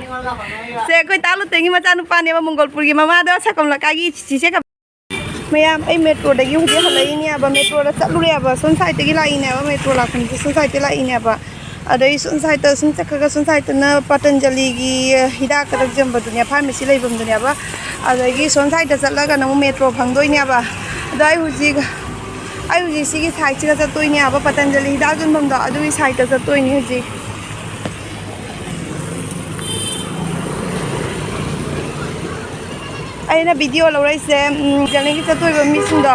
से कोई तालु तेंगी मचा नुपाने वा मंगलपुर की मामा दो सकम लकागी चीचे का मैम आई मेट्रो दगी हुजे हलैनी अब मेट्रो दा चलुरे अब सोन साइड तगी लाइने अब मेट्रो लाखन सोन साइड ते लाइने अब अदई सोन साइड त सोन चखगा सोन साइड न पतंजलि की हिदा कदक जंब दुनिया फार्मेसी लेबम दुनिया अब अदगी सोन साइड त चलगा न मेट्रो फंगदोइने अब अदई हुजी सिगी साइड से चतोइने अब पतंजलि हिदा जुनबम द अदुई साइड त चतोइने हुजी अना वीडियो लौरैसे जर्नी चतोइब मिसिंदो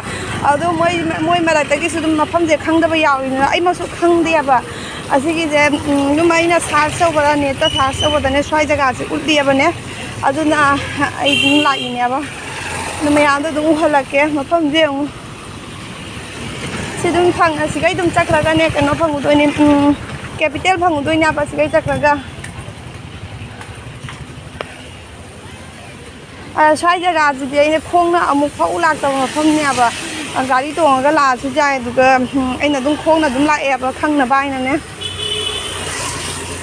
अदो मोय मरातगी सुदम मफमजे खंगदब याविना अइमसु खंगदेबा असिगिजे नुम अइना सर्च तौबदा नेट सर्च तौबदाने स्वाइ जगासे उल्लियबने अदुना अइ दुम लाइनेबा नुमयादो दुम हलके मफमजे सिदुम फंग असिगै दुम चक्रगाने कनो फंगुदोइने कैपिटल फंगुदोइने बा सिगै चक्रगा स्वाइ जगह से खोंग अमुक फाउ लाक्तब मफमने अब गाड़ी तोंगा लासु जाए दुगा अइना दुम खोंग दुम लाएब खंगनबा अइनाने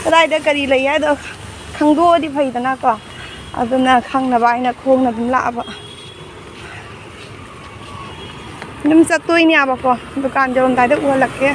कदाइदा करी लई हाइदो खंगदोदि फैदना को अदुना खंगनबा अइना खोंग दुम लाब दुम चतोइने अब को दुकान जरमदाइदा उहलक्के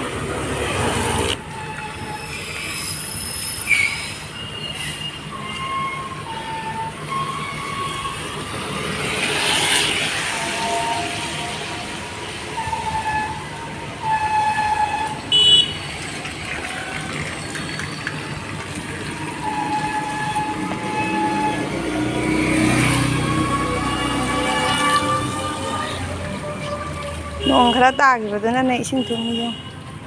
नोंग खरा तागिबदना ने इसिंग थुमियो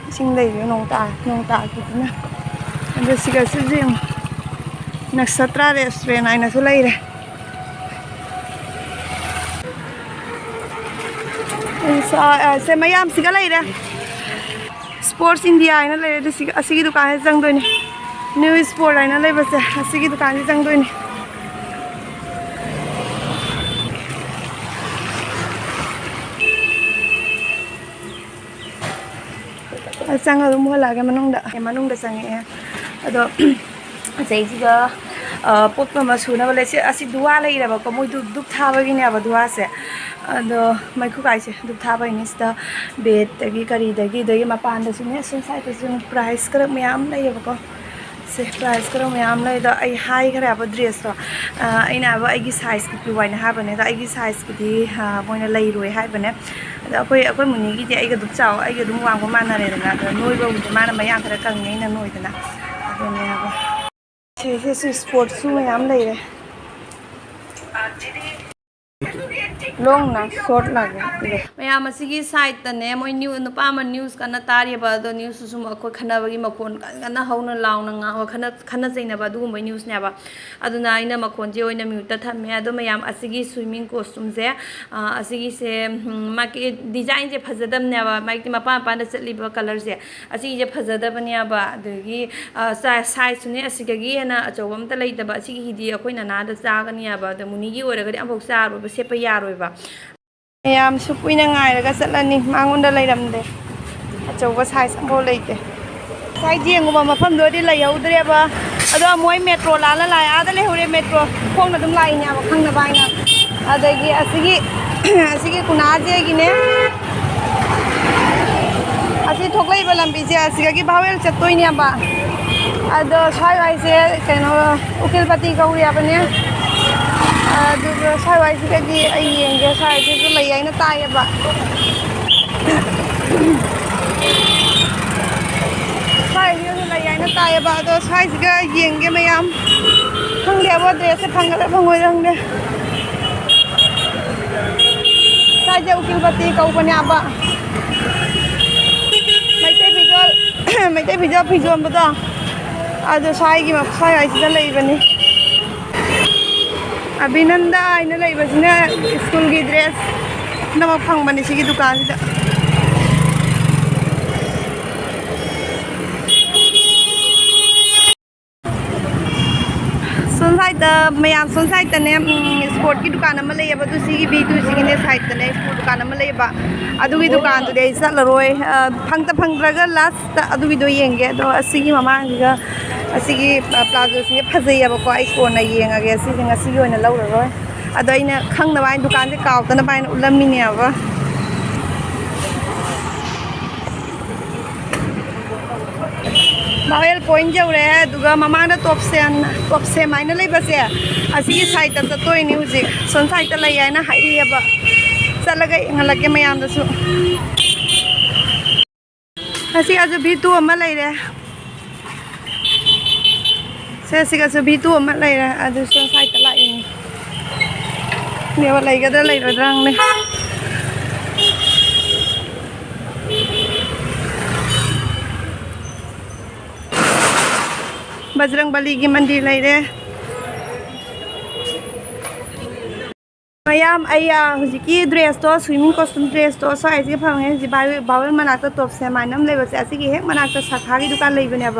इसिंग लेबियो नोंग तागिबदना अदो सिगासु जिम नक्षत्रा रेस्टोरेंट आइनासु लेरे से मयाम सिगा लेरे स्पोर्ट्स इंडिया आइना लेरे सिगा असिगी दुकान से जंगदोइने न्यू स्पोर्ट आइना लेबसे असिगी दुकान से जंगदोइने चंग अदुम हलागे मनुंगदा चंगे अदो जैजिगा पोप मसुना बले से असि दुआ लेइरबा को मोय दुप थाबगिने अब दुआ से अदो मैखु काइसे दुप थाबगिने स बेड तगी करी दगी मपान दसुने सुन साइड सुन प्राइस कर मयाम लेयब को से प्राइस कर मयाम ले द आई हाई खरे अब ड्रेस तो अइना अब आइगी साइज की वाइना हाबने द आइगी साइज की मोइना लेइरोय हाबने अखोई मुनिगी आइगा दुप चाव आइगा दुम वांगो मानरेदना नोइबो माना मयाम खरा कंगनेना नोइदना अदने अब से स्पोर्ट्स शू मयाम लेरे long na short lage ma'am असिगी साइड तने मोय न्यू नुपा म न्यूज कना तारिबा दो न्यूज सुम अखो खनाबगी मखोन कना हौना लाउना nga खना चैनबा दुगुम न्यूज नेबा अदुना आइना मखोन जे ओइना म्यूट ता थमे अदो मैम असिगी स्विमिंग कॉस्ट्यूम जे असिगी से माके डिजाइन जे फजदम नेबा माइक मपा पान चलिबा कलर जे असिगी जे फजदबने बा दगी साइज सुने असिगी हेना अचौबम त लेदबा असिगी हिदी अखोइना नादा चागनी बा द मुनिगी ओरगदि अमबो चारो सेपा यारोइबा मैम सुपुइना गायरगा चलनी मांगोंदा लेरमदे अचौबा साइज अमबो लेते साइड जेंगुबा मफमदोदि लेहौद्रेबा अदो मोय मेट्रो लाला लाय आदा लेहौरे मेट्रो खोंना दुम लाइने अब खंगना बाइना अदगी असिगी कुनाजेगिने असि थोकलैबा लंबीजे असिगी भावेल चतोइने बा अदो साइ वाइसे केनो उकिलपति गौरियाबने साइ वाइसिगी येंगे साइजु लैयैना तायबा साइजु लैयैना तायबा अदो साइजगा येंगे मयाम खंगदेबो ड्रेस फंगदा फंगोय रंगदे साइज उकिलपति कौबने आबा मैते भिजो फिजोंबदो अदो साइगी साइ वाइसिदा लैबने अभिनंदा आइना लेबसिना स्कूल की ड्रेस नमक फंगबने सिगी दुकान से सोन साइड मैम सोन साइड ने स्पोर्ट की दुकान B2 साइड ने स्पोर्ट दुकान दुकान चलोय फंगद्रग लास्ट येंगे ममांग प्लाजो से फजेबको कोना येंगे लौररोय खंगना दुकान से काउतना उलमीनेब बावेल पॉइंट जौरे ममांग टॉप सेम लेबसे साइड चतोनी हूँ सोन साइड लेना चलग इंगलके मैमदसु B2 लेरे से B2 लेरे सोन साइड लाइनी लेगद्रा लेरद्रांगने बजरंगबली की मंदिर लेरे मैम हुजिकी ड्रेस तो स्विमिंग कॉस्ट्यूम ड्रेस तो साइज फंगे बावल मनाक टॉप से माइनम लेबसे हेक मनाक साखा की दुकान लेबनेब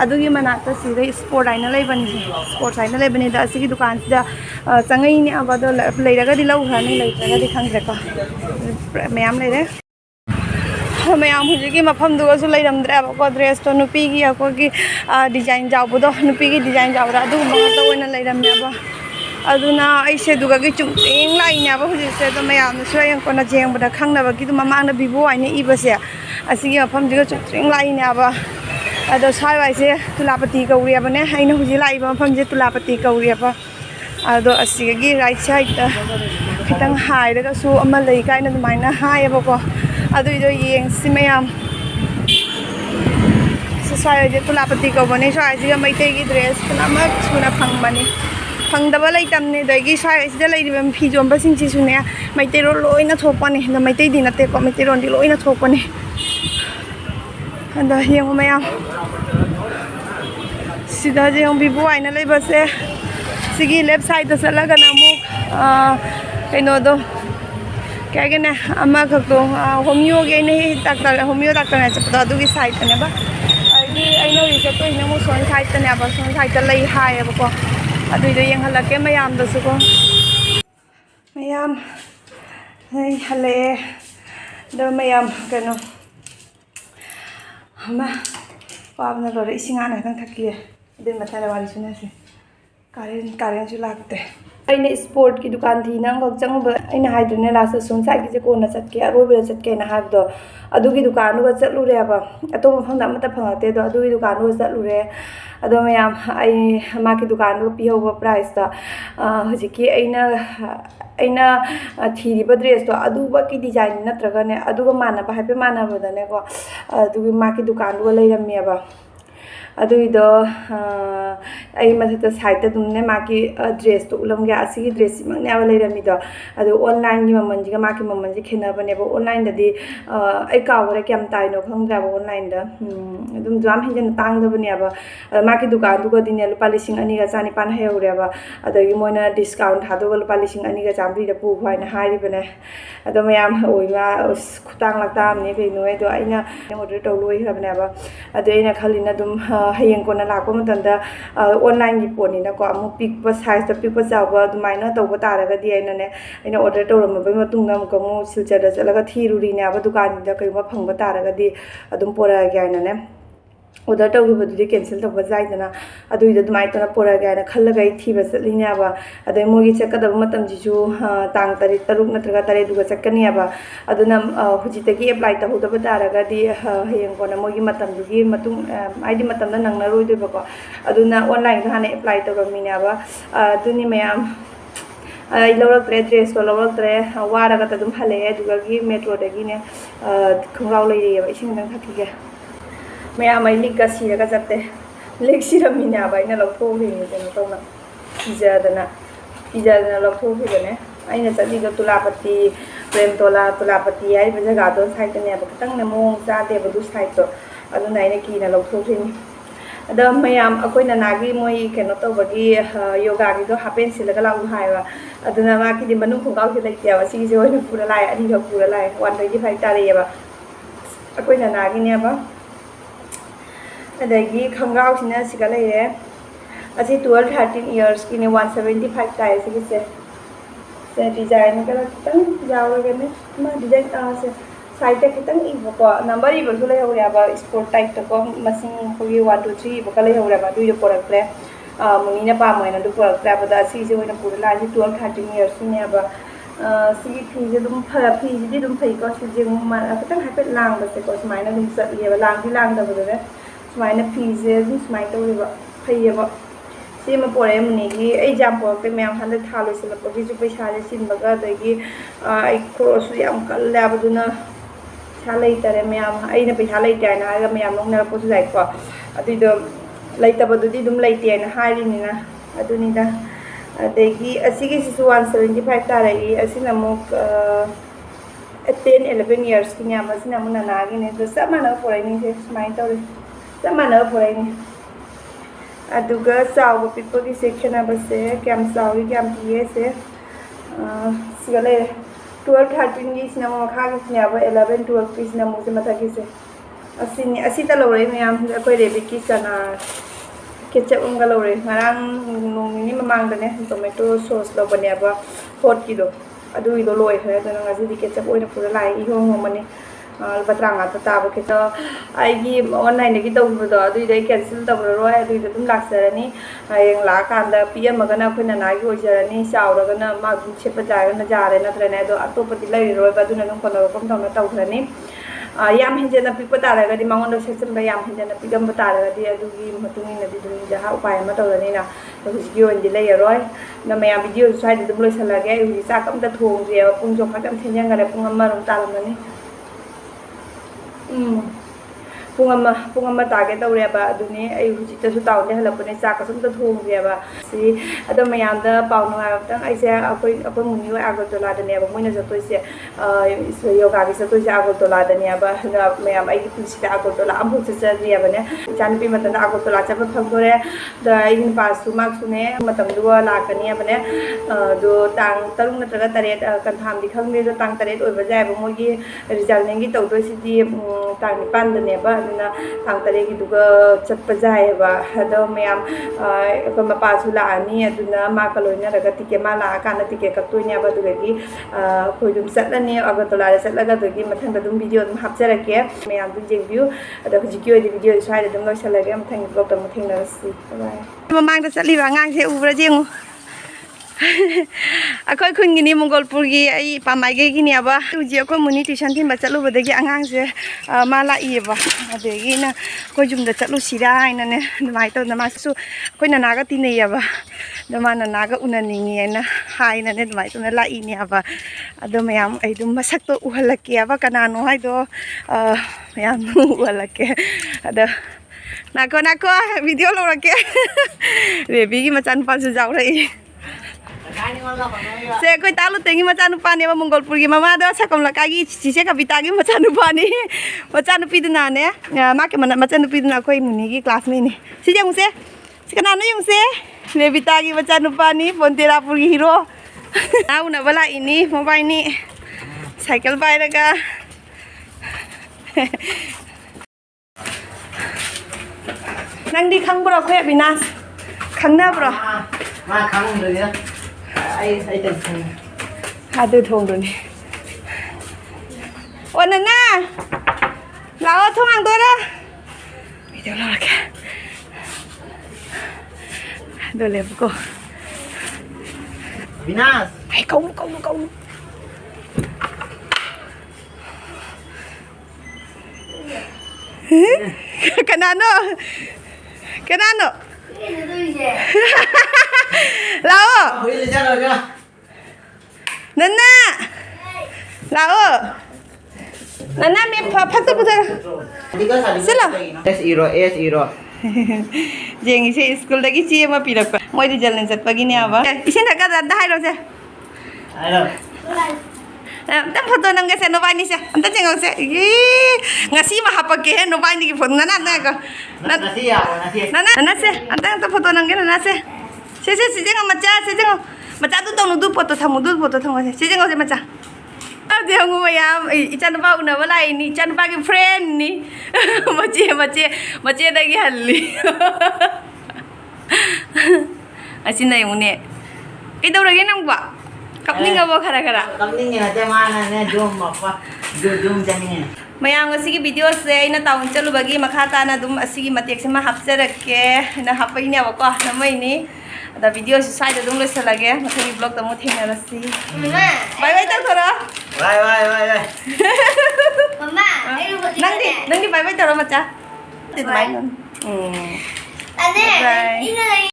अदुगी मनाक स्पोर्ट स्पोर्ट्स लेबने दुकान से चंगईने लेरगदी लौखनी लेत्रगदी खंग्रेको मैम लेरे मैम हुजिकी मफमदुगसु लेरमद्रेबको ड्रेस तो नुपी की अखोगी डिजाइन जाउबदो नुपी की डिजाइन जाउरा अदुगुम्बा ओइना लेरमेब अदुना ऐसे दुगगी चुंग लाइनेब हुजिसे तो मैमनसु कोना जेंबदा खंगनबगी ममांगना Vivo आइने इबसे असिगी मफमदिगा चुंग लाइनेब अदो साइवाइसे तुलापति कौरियबने आइना हुजि लाइब मफमजे तुलापति कौरियब अदो असिगी राइट साइड खितंग हाइरगसु अमा लेइ काइना दुमाइना हायबको अदुइदो येंगसि मैम साइजे तुलापति कौबने साइजिगा मैतेगी ड्रेस पुनमक सुना फंगबने फंगदब लेतमने दगी साइजिदा लेरिबा फिजोंबसिंगसिसुने मैतेरो लोइना थोकपने मैतेदी नतेको मैतेरोंदि लोइना थोकपने अदा येंगो मैम सिदा जे Vivo आइना लेबसे सिगी लेफ्ट साइड चलगना अमुक कइनोदो क्या अमखो होमियो की डॉक्टर होमियो डॉक्टर चपद अदुगी साइडनेब चतों सोन साइडनेब सोन साइड लई हायेबको अदुइदो येंहलके मैमदसुको मैम हले दो मैम कनो अमा वाबना लोरे इसिंगाना खतंग थकिए दिन मथाने वाली सुनेसे कारेंसु लागते अने स्पोर्ट की दुकान थी नंग चंग अने लास्ट सोन साइड की कोना चटके अरोब चटके हाबदो अदुगी दुकान चलूरेब अतोप मफमदा अमता फंगते अदुगी दुकान चलूरे अदो मैम माकी दुकान पीहब प्राइस हुजिकी अना थीरीब ड्रेस तो अदुबकी डिजाइन नत्रगने अदुगा मानब हाइफे मानबदनेको अदुगी माकी दुकान लेरमेब अदुइदो मथक साइड तुमने माकी ड्रेस तो उलमगे असिगी ड्रेस मनेब लेरमीदो अदु ऑनलाइन की ममनजिगा माकी ममनजि खेनबनेब ऑनलाइन ददी कावरे क्याम ताइनो खंग्राब ऑनलाइन द अदुम जाम हिजन तांगदबनेब माकी दुकान दुगो दिने लुपा 2,250 हेउरेब अदगी मोइना डिस्काउंट हादोग लुपा 2,250 द पुगो हाइना हारिबने अदो मयाम ओइबा खुतांग लाक्तामने कइनो अदो आइना ऑर्डर तो लोइखरबनेब अदो आइना खलिना दुम हयेंग कोना लाको मतंदा ऑनलाइन की पोनीना को अमु पिक साइज तो पिक चाव अदुमाइना तौब तारगदी आइनाने आइना ऑर्डर तौरमबे मतुंगा अमुकमु सिलचरदा चलगा थीरुरीने अब दुकान दा कइबा फंगबा तारगदी अदुम पोरागे आइनाने ऑर्डर तौगिबदुदि कैंसिल तौब जाइदना अदुइदा दुमाइतना पोरागे आइना खल्लगा थीबा चलिनेबा अदै मोगी चकदब मतमजिसु तांग 3 नत्रगा 3 दुगा चकनियाब अदुना हुजितगी अप्लाई तौदब तारगदी हयेंग कोना मोगी मतमदुगी मतुंग आइदि मतमदा नंगना रोइदबको अदुना ऑनलाइन हाने अप्लाई तौरमिनेब अदुनि मैम लौरक्तरे ड्रेस को लौरक्तरे वारगत अदुम हले अदुगी मेट्रोदगिने खंगाव लेरियब इसिंगदं थकिगे मैम लिग सिरगा चते लिग सिरमीनेब अना लौथोखिने कनो तौना किजादना लौथोखिबने अना चलिदो तुलापति प्रेमतोला तुलापति हाइब जगादो साइडनेब खतंगना मोंग चादेब दु साइडो अदुना अना कीना लौथोखिने अदो मैम अखोइना नागी मोई कनो तौबगी योगा की हापेन सिलगा लाउ हाइबा अदुना माकी मनुंग खुंगाव से लेतेब सिगिसे ओइना पूरा लाइ अनिगा पूरा लाइ 125 तारेब अखोइना नागिनेब अदगी खंगाव सिना सिगा लेरे अच्छी 12-13 years की ने 175 का ऐसे की से डिजाइन का कितन जाओगे ने मैं डिजाइन से साइड तक कितन इबको नंबर इबको ले हो रहा है स्पोर्ट टाइप तक को मशीन को ये 1 2 3 इबको ले हो रहा है जो प्रोडक्ट है मुनी ने पाम है ना तो प्रोडक्ट है बता सी से वही पूरा लाजी 12-13 years ने अब सी फी से तुम फी से तुम फी को सी जो कितन है पे लांग बस को स्माइल तुम सब ये लांग भी लांग दबो दे स्माइल फी से तुम स्माइल तो ये फी है सी में पोरे मुनी की एग्जाम पोरते मैम हंद था लोइसलपगी जो पैसा से सिनबगा दगी आई क्रॉस याम कल्लाबदुना पैसा लेतरे मैम अइना पैसा लेते ना हागा मैम लोंगनरपो जाइको अदुदो लेतबदुदी दुम लेते ना हारिनिना अदुनिदा अदगी असिगी 175 तारगी असिना मुक 10-11 years की न्याम असिना मुना नागी ने तो सब माना पोरेनी से स्माइल तो सब माना पोरेनी अदुगा चाव पिपल की सेक्शन अब से कैम चावी कैम पिए से सिगले 12-13 की सिनेमा मखा की सिनेमा 11-12 की सिनेमा मुझे मथा की से असिनी असी तलोरे में हम कोई रेबी की सना केचप उंगा लोरे नरंग नोंगिनी ममांग दने टोमेटो सॉस लो बने अब हॉट किलो अदु इदो लोय है तो नंगा जी केचप ओइना पूरा लाई इहो मने बत्रांगा तो ताब के तो आईगी ऑनलाइन की तौबदो अदुइदे कैंसिल तौररोय अदुइदे तुम लाक्सरनी हयेंग लाकांदा पियमगना अखोइना नागी ओइजरनी चावरगना मा छेप जागना जारे नत्रने दो अतोपति लैरोय बदुना नुम कोनरकम तौना तौखरनी याम हिंजना पिप तारगदी मंगोन सेक्शन बा याम हिंजना पिगम तारगदी अदुगी मतुंगिनदी दुम जहा उपाय म तौरनीना तो हुजिगी ओनदि लैरोय न मया वीडियो साइड दुम लोइसलागे हुजि चाकम त थोंजे पुंग जो खतम थेंजंगरे पुंग अमरम तारमनी पुंग अमा तागे तौरेबा अदुने आई हुजितसु ताउने हलपने चाकसुम त थोंजेबा सि अदो मयामदा पाउनु आबतंग आइसे अकोइ मुनि आगरतला दनेबा मोइना जतोइसे योगा की जतोइसे आगरतला दनेबा मयाम आई पुसिदा आगरतला अमु चचरियाबने जानपि मतन आगरतला चप फंगोरे द इन पासु माक्सुने मतमदुवा लाकनियाबने दो तांग तरुंग नत्रगा तरेत कंथाम दि खंगने दो तांग तरेत ओइबा जायबा मोगी रिजल्ट गी तौदोइसिदि तांग निपान दनेबा तांग तरे की दुगा चप्पा जाएबा अदो मैम अखोइ मपासु लानी अदुना मा कलोइना रगा टिके मा ला काना टिके कक्तोइने अब दुगि अखोइ दुम चटलनी अगरतला चटलगा दुगि मथंग दुम वीडियो दुम हापचरके मैम दुम जेंबिउ अदो हुजिकी ओइदि वीडियो साइड दुम लोइसलगे मथंग ब्लॉग दुम थेंगनरसि बाय ममांग द चलिबा अंगांग से उब्रा जेंगु अखोइ खुनगिनी मंगलपुर की आई पामाइगे गिनी अब तुजी अखोइ मुनि ट्यूशन थिन चलुबदगी अंगांग से माला इबा अदेगी ना अखोइ जुमदा चलु सिरा आइनने दुमाइ तो नमासु अखोइ ननागा तिनैयबा दमा ननागा उननिंगी आइना हाइनने दुमाइ तो लाइनी अब अदो मयाम आई दुम मसक तो उहलके अब कनानो हाइदो मयाम उहलके अदो नाको वीडियो लोरके बेबी की मचान पासु जाउरई से कोई तालु तेंगी मचानुपाने मंगलपुर की ममादो सकम लकागी चिसे कवितागी मचानुपानी मचानुपीदुनाने माके मचानुपीदुना कोई मुनि की क्लास में ने सिजे मुसे सिकनानो युंसे लेबितागी मचानुपानी पोंतेरापुर की हीरो आउना बला इनी मोबाइनी साइकिल बायरगा नंदी खंगब्रो खोय अविनाश खंगनाब्रो मा खंगदो आई टेंशन हादो थोंदोनी ओ नन्ना लाओ थोंग दोरा वीडियो लरके दो लेबको विनाश आई कौनु Kanano? Lao. Nana. Lao. Nana me phakta puta. Sila. S euro. Jeng ise school dagi chi ma pirak. Moi di jalan sat pagi ni aba. Isin thaka da hai ro se. Hello. Tam photo nang ke se no bai ni se. Anta jeng se. Ngasi ma hapake no bai ni ki photo nana na ka. Nasi ya, nasi. Nana se. Anta photo nang ke nana se. Se jeng macha se jeng. Macha tu tong du photo thamu du photo thamu se. Se jeng se macha. Dia ngomong ya, ikan apa una wala ini, ikan pagi friend ni, macam lagi hali. ꯑꯁꯤꯅ ꯌꯦꯡꯉꯨꯅꯦ ꯀꯩꯗꯧꯔꯒꯦ ꯅꯪꯕ ꯀꯞꯅꯤꯡꯉꯕꯣ ꯈꯔ ꯈꯔ ꯀꯞꯅꯤꯡꯉꯦ ꯅꯠꯇꯦ ꯃꯥꯅꯅꯦ ꯖꯨꯝ ꯃꯄꯥ ꯖꯨꯝ ꯆꯠꯅꯤꯡꯉꯦ ꯃꯌꯥꯝ ꯑꯁꯤꯒꯤ ꯚꯤꯗꯤꯑꯣꯁꯦ ꯑꯩꯅ ꯇꯥꯎꯟ ꯆꯠꯂꯨꯕꯒꯤ ꯃꯈꯥ ꯇꯥꯅ ꯑꯗꯨꯝ ꯑꯁꯤꯒꯤ ꯃꯇꯦꯛꯁꯤꯃ ꯍꯥꯞꯆꯔꯛꯀꯦ ꯍꯥꯏꯅ ꯍꯥꯞꯄꯩꯅꯦꯕꯀꯣ ꯅꯝꯃꯩꯅꯤ ꯑꯗ ꯚꯤꯗꯤꯑꯣꯁꯤ ꯁ꯭ꯋꯥꯏꯗ ꯑꯗꯨꯝ ꯂꯣꯏꯁꯤꯜꯂꯒꯦ ꯃꯊꯪꯒꯤ ꯕ꯭ꯂꯣꯛꯇ ꯑꯃꯨꯛ ꯊꯦꯡꯅꯔꯁꯤ ꯕꯥꯏ ꯕꯥꯏ ꯇꯧꯊꯣꯔꯛꯑꯣ ꯕꯥꯏ ꯕꯥꯏ ꯕꯥꯏ ꯕꯥꯏ Mama, ayo ꯅꯪꯗꯤ ꯕꯥꯏ ꯕꯥꯏ ꯇꯧꯔꯣ ꯃꯆꯥ ꯑꯗꯨꯃꯥꯏꯅ Ane, Bye. ini